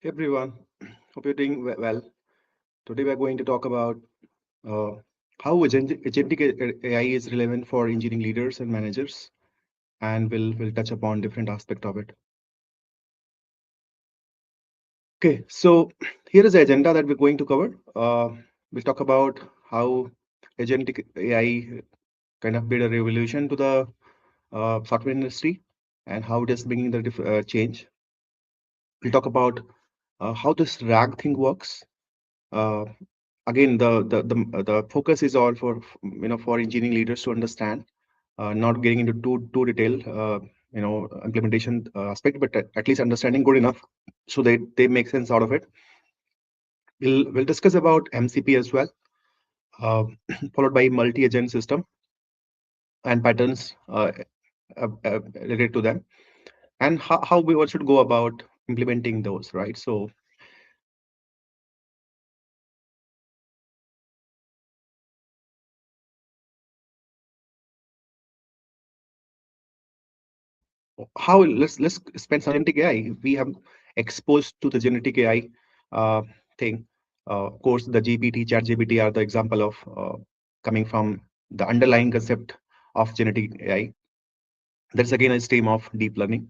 Hey everyone, hope you're doing well. Today we're going to talk about uh, how agentic AI is relevant for engineering leaders and managers, and we'll touch upon different aspect of it. Okay, so here is the agenda that we're going to cover. We'll talk about how agentic AI kind of made a revolution to the software industry and how it is bringing the change. We'll talk about how this RAG thing works. Uh, Again, the focus is all for for engineering leaders to understand, not getting into too detail, implementation aspect, but at least understanding good enough so they make sense out of it. We'll discuss about MCP as well, uh, followed by multi-agent system and patterns related to them, and how we all should go about implementing those, right? So how let's spend some agentic AI. We have exposed to the genetic AI thing. Of course, the GPT, Chat GPT are the example of coming from the underlying concept of genetic AI. That's again a stream of deep learning,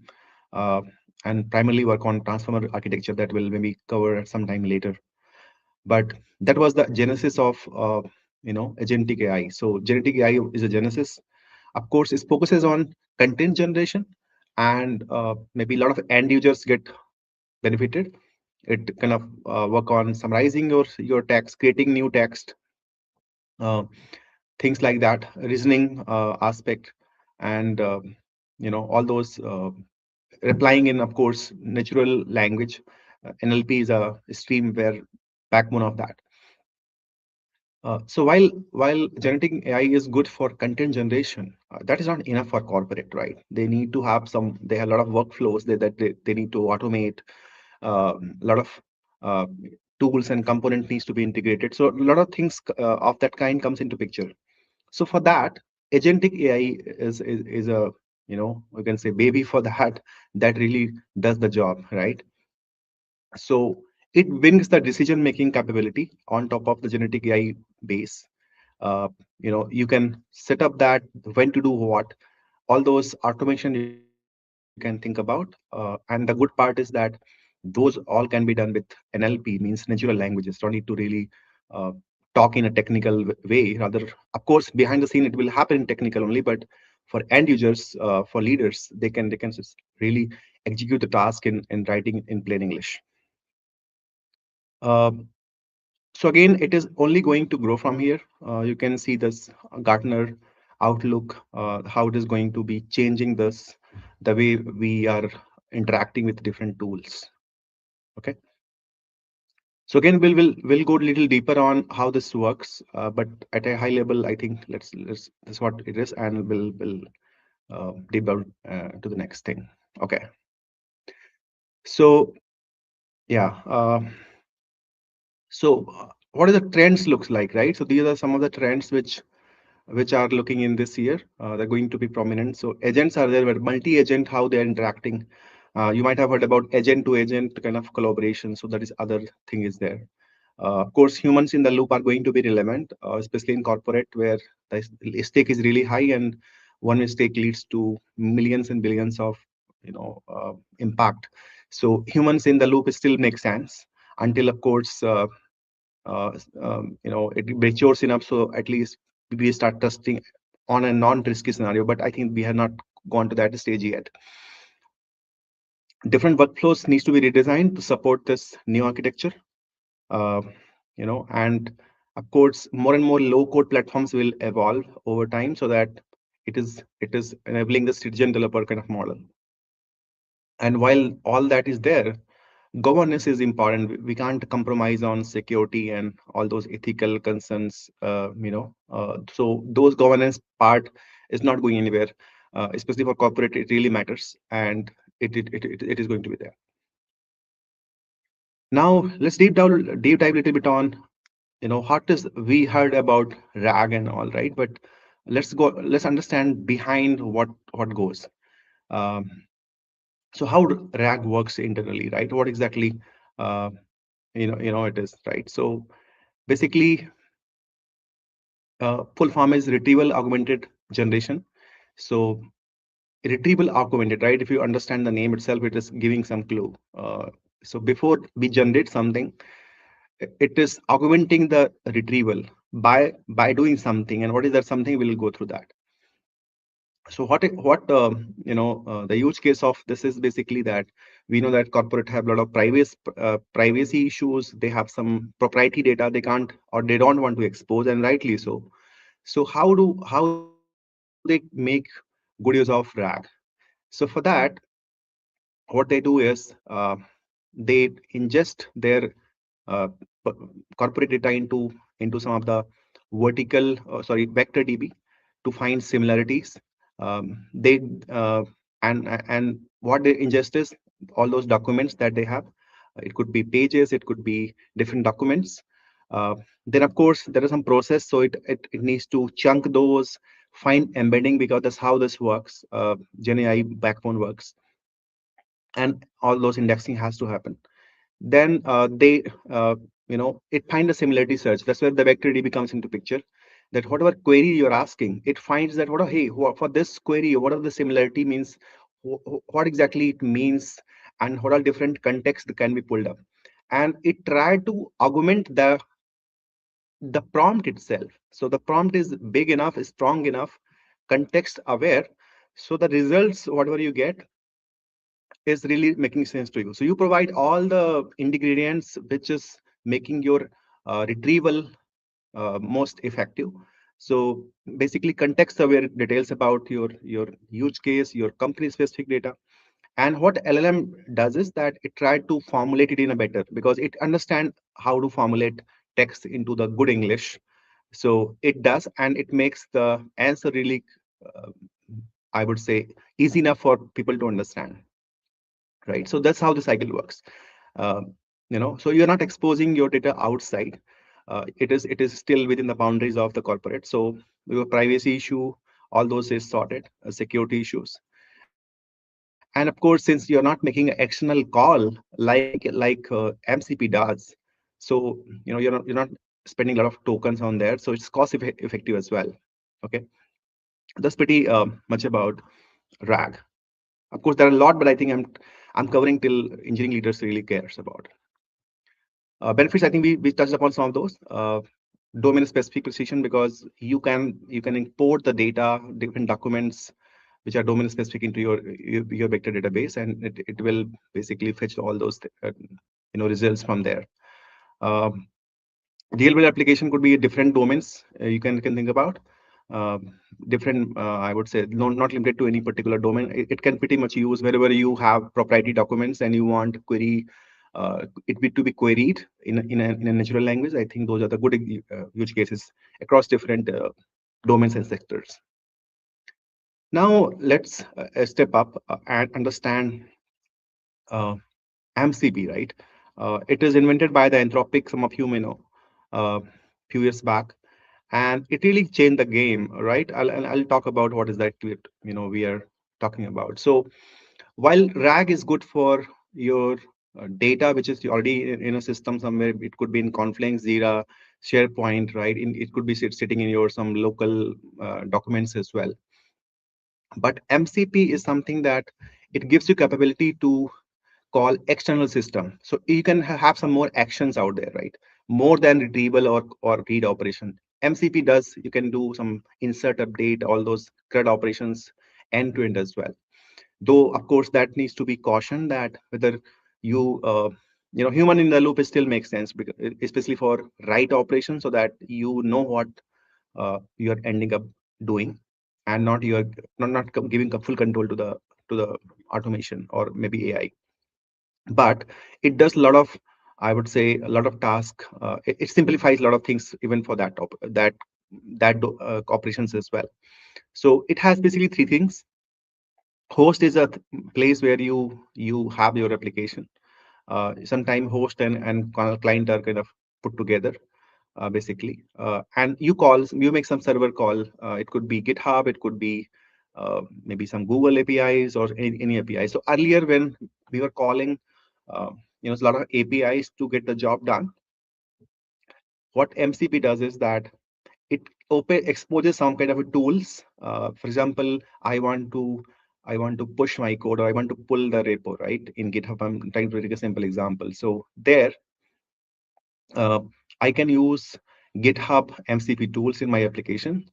uh, and primarily work on transformer architecture that will maybe cover at some time later. But that was the genesis of agentic AI. So genetic AI is a genesis. Of course, it focuses on content generation, and maybe a lot of end users get benefited. It kind of work on summarizing your text, creating new text, uh, things like that, reasoning aspect, and all those replying in, of course, natural language. NLP is a stream where backbone of that. So while generating AI is good for content generation, that is not enough for corporate, right? They need to have some. They have a lot of workflows they need to automate. A lot of uh, tools and component needs to be integrated. So a lot of things of that kind comes into picture. So for that, agentic AI is a we can say baby for that that really does the job, right? So it brings the decision making capability on top of the genetic AI base. You can set up that when to do what, all those automation you can think about. And the good part is that those all can be done with NLP, means natural languages. Don't need to really uh, talk in a technical way. Rather, of course, behind the scene it will happen in technical only, but for end users, for leaders, they can just really execute the task in writing in plain English. Um, So again, it is only going to grow from here. You can see this Gartner outlook, how it is going to be changing the way we are interacting with different tools. Okay. So again, we'll go a little deeper on how this works, but at a high level, I think let's that's what it is, and we'll deep down to the next thing. Okay. So yeah. What are the trends looks like, right? So these are some of the trends which are looking in this year. They're going to be prominent. So agents are there, but multi-agent, how they're interacting. You might have heard about agent to agent kind of collaboration. So that is other thing is there. Of course, humans in the loop are going to be relevant, especially in corporate where the stake is really high and one mistake leads to millions and billions of impact. So humans in the loop still make sense until, of course, it matures enough, so at least we start testing on a non-risky scenario. But I think we have not gone to that stage yet. Different workflows needs to be redesigned to support this new architecture. uh, and of course more and more low code platforms will evolve over time so that it is enabling the citizen developer kind of model. And while all that is there, governance is important. We can't compromise on security and all those ethical concerns. So those governance part is not going anywhere, especially for corporate. It really matters, and it is going to be there. Now let's deep dive a little bit on what is we heard about RAG and all, right? But let's understand behind what goes. Um, so how RAG works internally, right? What exactly uh, it is right. So basically, full form is retrieval augmented generation. So retrieval augmented, right? If you understand the name itself, it is giving some clue. So before we generate something, it is augmenting the retrieval by doing something. And what is that something? We'll go through that. So the use case of this is basically that we know that corporate have a lot of privacy issues. They have some proprietary data they can't or they don't want to expose, and rightly so. So how they make good use of RAG? So for that, what they do is they ingest their uh, p- corporate data into some of the vector DB to find similarities. They and what they ingest is all those documents that they have. It could be pages, it could be different documents. Uh, then of course there is some process, so it needs to chunk those, find embedding, because that's how this works. GenAI backbone works, and all those indexing has to happen. Then they it find a similarity search. That's where the vector DB comes into picture. That whatever query you're asking, it finds that for this query, what are the similarity means, what exactly it means, and what are different contexts that can be pulled up. And it tried to augment the prompt itself. So the prompt is big enough, strong enough, context aware, so the results whatever you get is really making sense to you. So you provide all the ingredients which is making your retrieval most effective. So basically, context-aware details about your use case, your company-specific data, and what LLM does is that it tried to formulate it in a better, because it understands how to formulate text into the good English. So it does, and it makes the answer really, uh, I would say, easy enough for people to understand, right? So that's how the cycle works. So you're not exposing your data outside. It is still within the boundaries of the corporate. So your privacy issue, all those is sorted, security issues. And of course, since you're not making an actionable call like MCP does, so you're not spending a lot of tokens on there, so it's effective as well. Okay, that's pretty much about RAG. Of course, there are a lot, but I think I'm covering till engineering leaders really cares about. Benefits, I think we touched upon some of those. Domain specific precision, because you can import the data, different documents which are domain specific into your vector database, and it will basically fetch all those results from there. Um, Real world application could be different domains you can think about. Different, I would say, not limited to any particular domain. It can pretty much use wherever you have proprietary documents and you want query to be queried in a natural language. I think those are the good use cases across different domains and sectors. Now let's step up and understand uh, MCP, right? It is invented by the Anthropic, some of you may know, few years back, and it really changed the game, right? I'll talk about what is that we are talking about. So while RAG is good for your data, which is already in a system somewhere, it could be in Confluence, Jira, SharePoint, right? It could be sitting in your some local documents as well. But MCP is something that it gives you capability to call external system. So you can have some more actions out there, right? More than retrieval or read operation. MCP does, you can do some insert, update, all those CRUD operations end to end as well. Though, of course, that needs to be cautioned that whether you, human in the loop still makes sense, because, especially for write operations, so that you know what you are ending up doing, and not giving full control to the automation or maybe AI. But it does a lot of, I would say, a lot of tasks. It simplifies a lot of things even for that operations as well. So it has basically three things. Host is a place where you have your application. Sometime host and client are kind of put together, basically, and you make some server call. It could be GitHub, it could be maybe some Google APIs or any API. So earlier when we were calling a lot of APIs to get the job done. What MCP does is that it exposes some kind of a tools. For example, I want to push my code, or I want to pull the repo, right? In GitHub, I'm trying to take a simple example. So there, uh, I can use GitHub MCP tools in my application,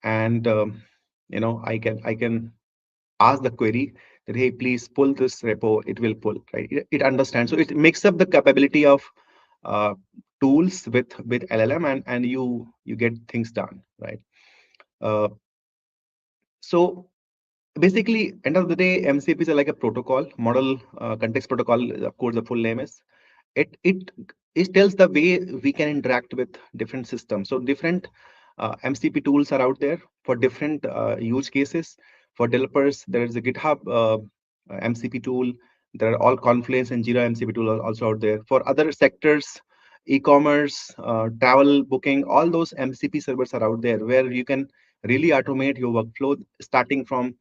and I can ask the query that, hey, please pull this repo. It will pull, right? It understands. So it makes up the capability of uh, tools with LLM, and you get things done, right? Uh, so basically, end of the day, MCPs are like a protocol, model context protocol. Of course, the full name is. It it it tells the way we can interact with different systems. So different MCP tools are out there for different use cases. For developers, there is a GitHub MCP tool. There are all Confluence and Jira MCP tool are also out there. For other sectors, e-commerce, travel booking, all those MCP servers are out there where you can really automate your workflow, starting from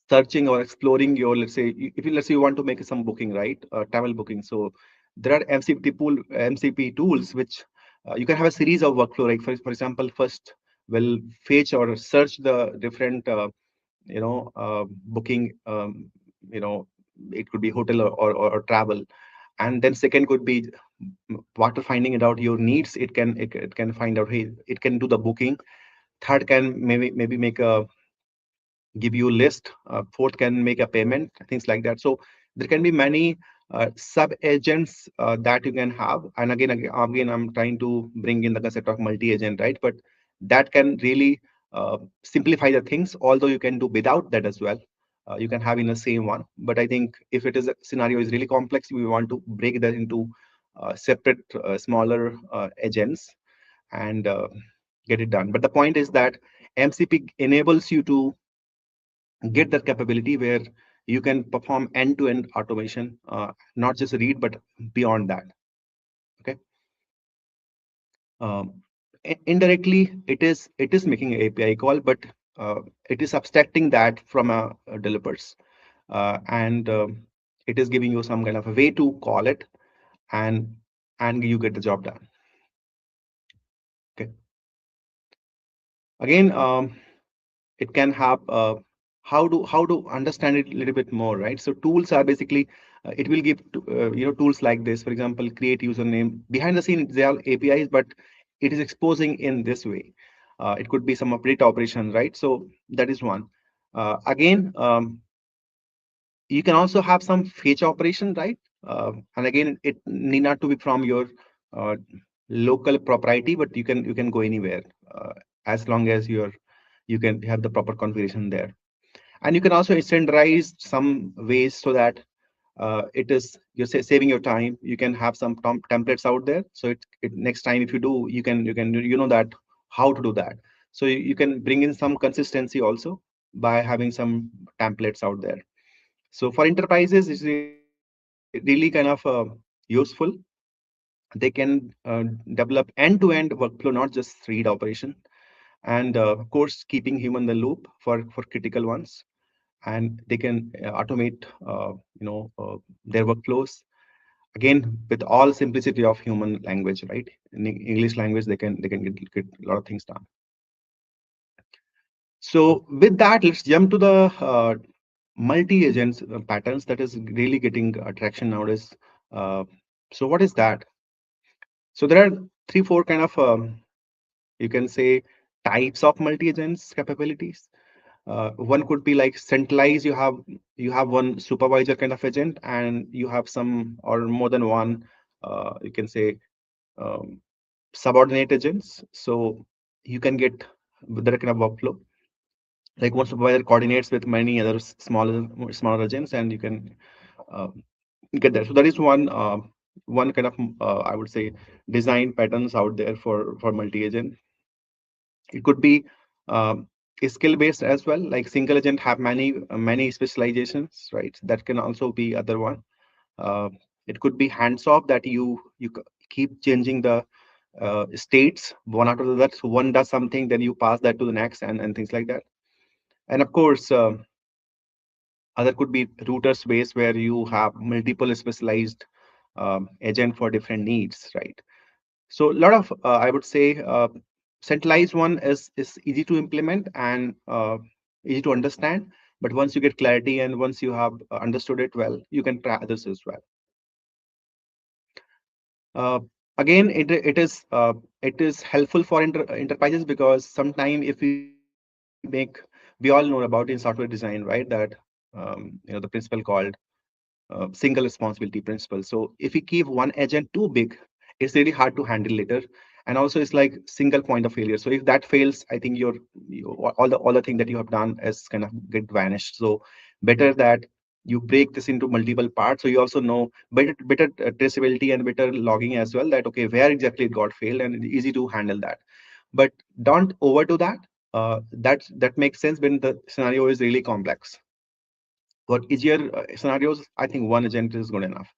searching or exploring your, let's say, if you, let's say you want to make some booking, right? Travel booking. So there are MCP tools which you can have a series of workflow. Like for example, first will fetch or search the different booking. It could be hotel or travel, and then second could be after finding it out your needs. It can find out, hey, it can do the booking. Third can maybe make a give you a list. Fourth can make a payment, things like that. So there can be many sub agents that you can have. And again, I'm trying to bring in the concept of multi-agent, right? But that can really simplify the things. Although you can do without that as well. You can have in the same one. But I think if it is a scenario is really complex, we want to break that into separate, smaller agents and get it done. But the point is that MCP enables you to get that capability where you can perform end-to-end automation, not just read, but beyond that. Okay. Um, Indirectly, it is making an API call, but it is abstracting that from a developers, and it is giving you some kind of a way to call it, and you get the job done. Okay. Again, it can have how to understand it a little bit more, right? So tools are basically it will give tools like this. For example, create username. Behind the scene they are APIs, but it is exposing in this way. It could be some update operation, right? So that is one. Again, you can also have some fetch operation, right? And again, it need not to be from your uh, local propriety, but you can go anywhere as long as you can have the proper configuration there. And you can also standardize some ways so that it is you're saving your time. You can have some templates out there, so next time if you do, you know that how to do that. So you can bring in some consistency also by having some templates out there. So for enterprises, it's really kind of useful. They can develop end-to-end workflow, not just read operation, and of course keeping human in the loop for critical ones. And they can automate their workflows, again with all simplicity of human language, right? In English language, they can get a lot of things done. So with that, let's jump to the multi-agents patterns that is really getting traction nowadays. uh, so what is that? So there are three four kind of you can say types of multi-agents capabilities. One could be like centralized. You have one supervisor kind of agent, and you have some or more than one you can say um, subordinate agents. So you can get that kind of workflow. Like one supervisor coordinates with many other smaller agents, and you can uh, get there. So that is one kind of I would say design patterns out there for multi-agent. It could be skill based as well, like single agent have many specializations, right? That can also be other one. uh, it could be hands off, that you keep changing the states one after the other. So one does something, then you pass that to the next, and things like that. And of course Other could be router space where you have multiple specialized agent for different needs, right? So a lot of I would say centralized one is easy to implement and easy to understand. But once you get clarity and once you have understood it well, you can try others as well. Uh, Again, it is helpful for enterprises because sometime if we all know about in software design, right? That the principle called single responsibility principle. So if we keep one agent too big, it's really hard to handle later. And also it's like single point of failure. So if that fails, I think all the thing that you have done is kind of get vanished. So better that you break this into multiple parts. So you also know better traceability and better logging as well, that okay, where exactly it got failed, and it's easy to handle that. But don't overdo that. That makes sense when the scenario is really complex. For easier scenarios, I think one agent is good enough.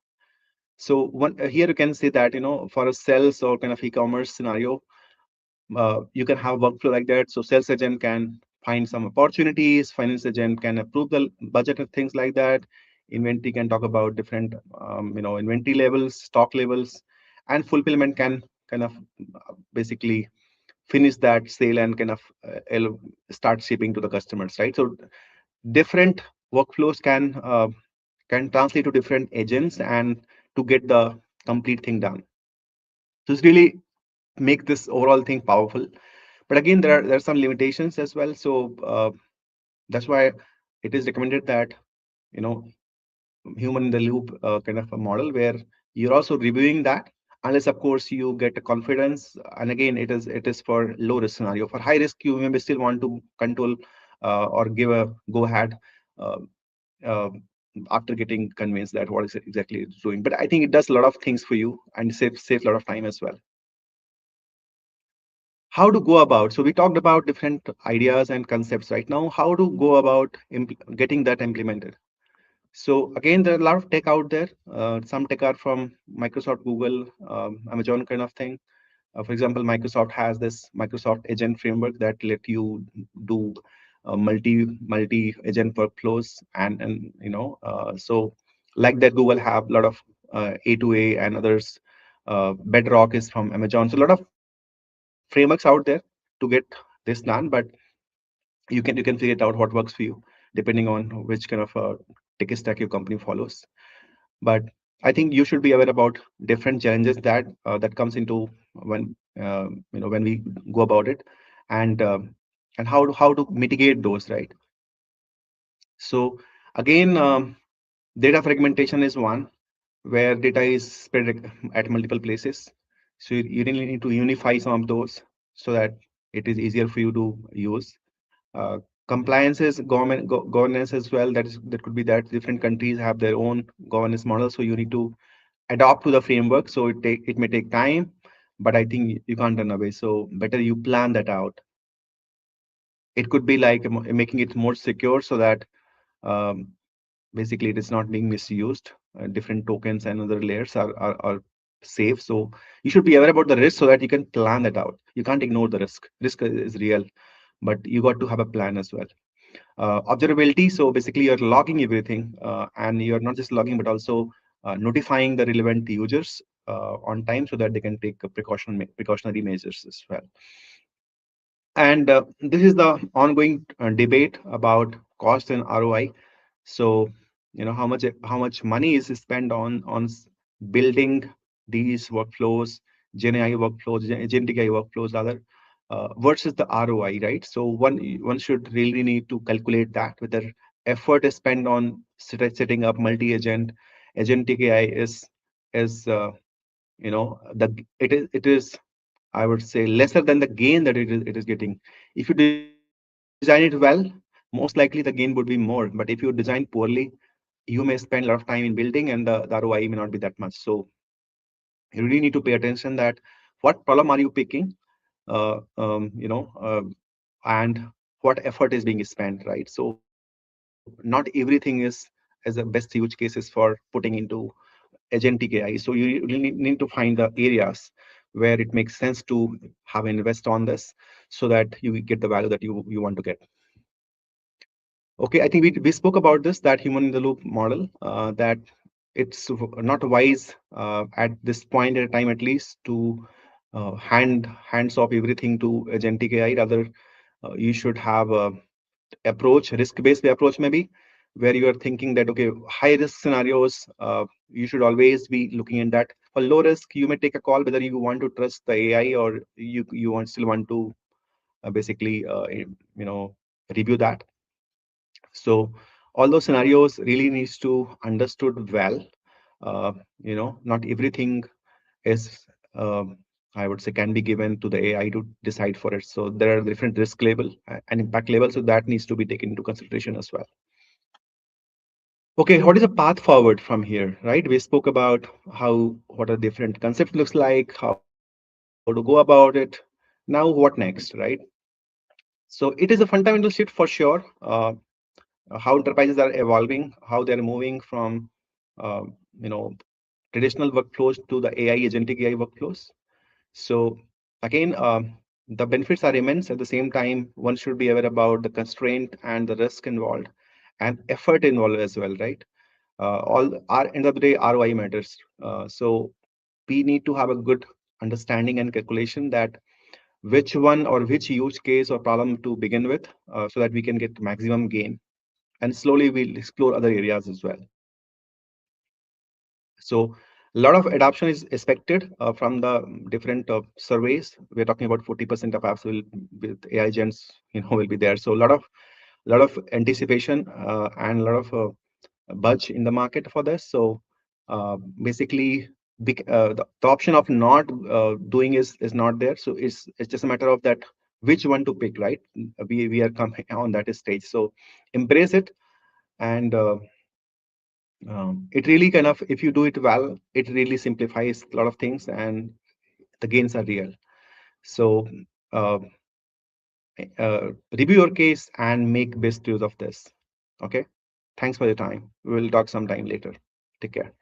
So one here you can say that for a sales or kind of e-commerce scenario, you can have workflow like that. So sales agent can find some opportunities, finance agent can approve the budget and things like that. Inventory can talk about different inventory levels, stock levels, and fulfillment can kind of basically finish that sale and kind of start shipping to the customers, right? So different workflows can translate to different agents and to get the complete thing done. So it's really make this overall thing powerful. But again, there are some limitations as well. So that's why it is recommended that you know human in the loop kind of a model where you're also reviewing that, unless of course you get a confidence. And again, it is for low risk scenario. For high risk, you may still want to control or give a go ahead uh, uh, after getting convinced that what is it exactly it's doing. But I think it does a lot of things for you and save a lot of time as well. How to go about? So we talked about different ideas and concepts right now. How to go about getting that implemented? So again, there are a lot of tech out there. Some tech are from Microsoft, Google, Amazon kind of thing. For example, Microsoft has this Microsoft Agent framework that let you do multi agent workflows, and so like that, Google have a lot of A2A and others. Bedrock is from Amazon. So a lot of frameworks out there to get this done, but you can figure it out what works for you depending on which kind of tech stack your company follows. But I think you should be aware about different challenges that comes into when when we go about it, and how to mitigate those, right? So again, data fragmentation is one, where data is spread at multiple places. So you really need to unify some of those so that it is easier for you to use. uh, Compliance is governance as well. That could be that different countries have their own governance model, so you need to adopt to the framework. So it may take time, but I think you can't run away. So better you plan that out. It could be like making it more secure so that um, basically it is not being misused. Different tokens and other layers are safe. So you should be aware about the risk so that you can plan that out. You can't ignore the risk is real, but you got to have a plan as well. Observability, so basically you're logging everything, and you're not just logging but also notifying the relevant users on time so that they can take precautionary measures as well. And this is the ongoing debate about cost and ROI. So how much money is spent on building these workflows, Gen AI workflows, Agentic AI workflows rather, versus the ROI, right? So one should really need to calculate that whether effort is spent on setting up multi-agent Agentic AI is it is I would say lesser than the gain that it is getting. If you design it well, most likely the gain would be more. But if you design poorly, you may spend a lot of time in building and the ROI may not be that much. So you really need to pay attention that what problem are you picking, uh, um, you know, uh, and what effort is being spent, right? So not everything is as the best use cases for putting into agentic AI. So you really need to find the areas where it makes sense to have invest on this so that you get the value that you want to get. Okay, I think we spoke about this, that human in the loop model, that it's not wise at this point at a time, at least, to hands off everything to agentic AI. Rather, you should have a approach, risk-based approach maybe, where you are thinking that, okay, high risk scenarios, you should always be looking at that. For low risk, you may take a call whether you want to trust the AI, or you want still want to basically review that. So all those scenarios really needs to understood well. uh, Not everything is, I would say, can be given to the AI to decide for it. So there are different risk level and impact level, so that needs to be taken into consideration as well. Okay, what is the path forward from here, right? We spoke about how, what a different concept looks like, how to go about it. Now, what next, right? So it is a fundamental shift for sure. How enterprises are evolving, how they're moving from, uh, you know, traditional workflows to the AI, agentic AI workflows. So again, the benefits are immense. At the same time, one should be aware about the constraint and the risk involved and effort involved as well, right? All our end of the day, ROI matters. So we need to have a good understanding and calculation that which one or which use case or problem to begin with, so that we can get maximum gain. And slowly we'll explore other areas as well. So a lot of adoption is expected from the different surveys. We're talking about 40% of apps will with AI agents, will be there. So a lot of anticipation and a lot of budge in the market for this. So basically, the option of not doing is not there. So it's just a matter of that which one to pick, right? We are coming on that stage. So embrace it, and it really kind of, if you do it well, it really simplifies a lot of things, and the gains are real. So uh, review your case and make best use of this. Okay. Thanks for your time. We'll talk sometime later. Take care.